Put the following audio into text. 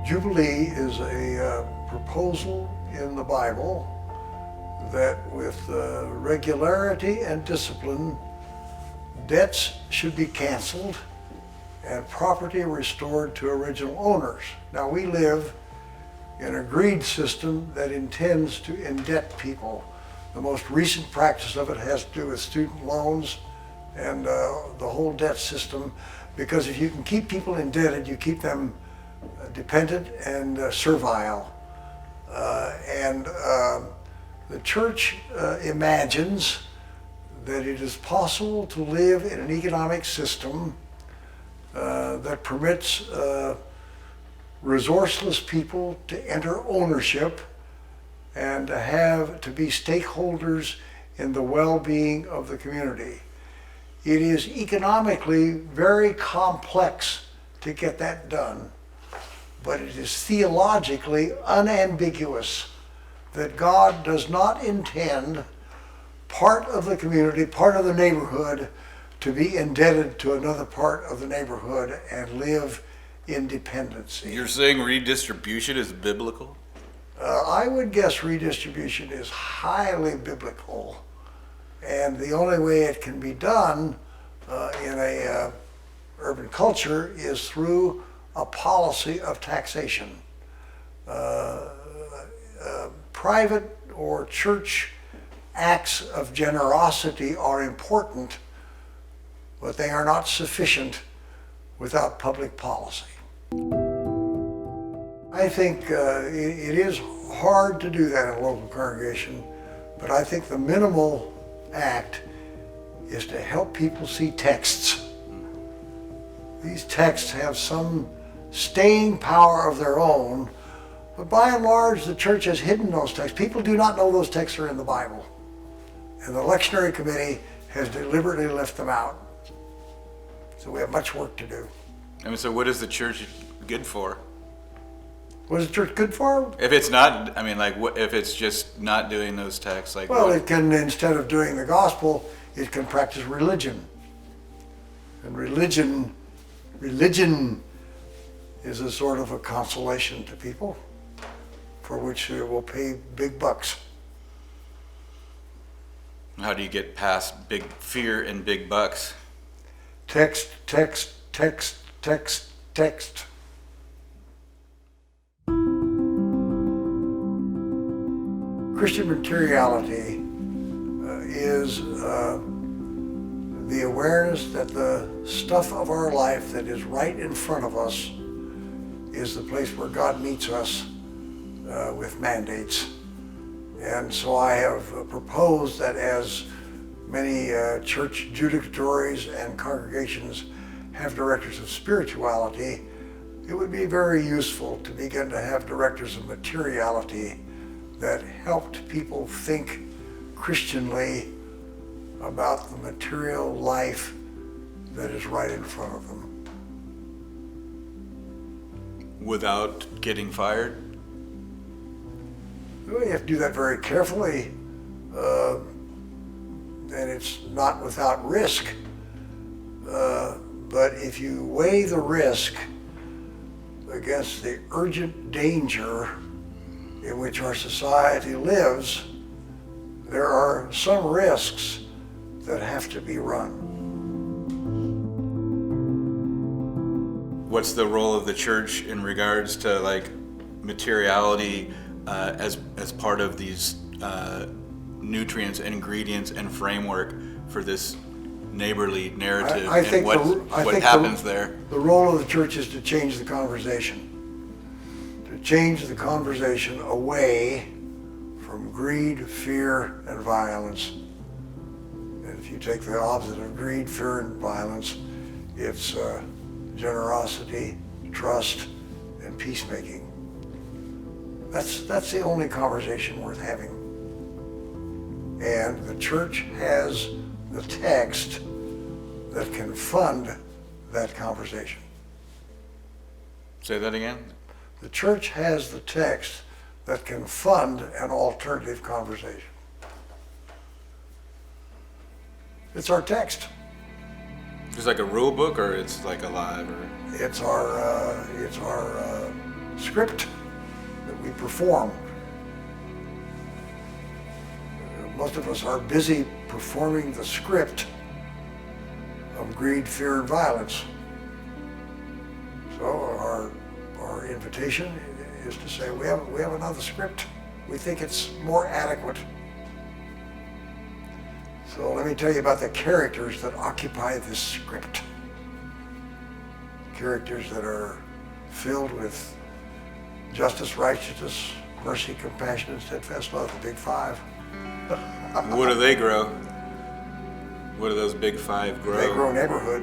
Jubilee is a proposal in the Bible that with regularity and discipline, debts should be canceled and property restored to original owners. Now, we live in a greed system that intends to indebt people. The most recent practice of it has to do with student loans and the whole debt system, because if you can keep people indebted, you keep them dependent and servile. The church imagines that it is possible to live in an economic system that permits resourceless people to enter ownership and to be stakeholders in the well-being of the community. It is economically very complex to get that done, but it is theologically unambiguous that God does not intend part of the community, part of the neighborhood, to be indebted to another part of the neighborhood and live in dependency. You're saying redistribution is biblical? I would guess redistribution is highly biblical, and the only way it can be done in a urban culture is through a policy of taxation. Private or church acts of generosity are important, but they are not sufficient without public policy. I think it is hard to do that in a local congregation, but I think the minimal act is to help people see texts. These texts have some staying power of their own, but by and large the church has hidden those texts. People do not know those texts are in the Bible, and the lectionary committee has deliberately left them out. So we have much work to do. I mean, so what is the church good for? What is the church good for? If it's not, I mean, like, what if it's just not doing those texts? Like, well, what? it can, instead of doing the gospel, it can practice religion. And religion is a sort of a consolation to people for which they will pay big bucks. How do you get past big fear and big bucks? Text, text, text, text, text. Christian materiality is the awareness that the stuff of our life that is right in front of us is the place where God meets us with mandates. And so I have proposed that as many church judicatories and congregations have directors of spirituality, it would be very useful to begin to have directors of materiality that helped people think Christianly about the material life that is right in front of them. Without getting fired? Well, you have to do that very carefully, and it's not without risk. But if you weigh the risk against the urgent danger in which our society lives, there are some risks that have to be run. What's the role of the church in regards to like materiality as part of these nutrients and ingredients and framework for this neighborly narrative? I think what happens there? The role of the church is to change the conversation. To change the conversation away from greed, fear, and violence. And if you take the opposite of greed, fear, and violence, it's generosity, trust, and peacemaking. That's the only conversation worth having. And the church has the text that can fund that conversation. Say that again? The church has the text that can fund an alternative conversation. It's our text. It's like a rule book, or it's like alive, or It's our script that we perform. Most of us are busy performing the script of greed, fear, and violence. So our invitation is to say we have another script. We think it's more adequate. So let me tell you about the characters that occupy this script. Characters that are filled with justice, righteousness, mercy, compassion, and steadfast love, the big five. What do they grow? What do those big five grow? They grow neighborhood.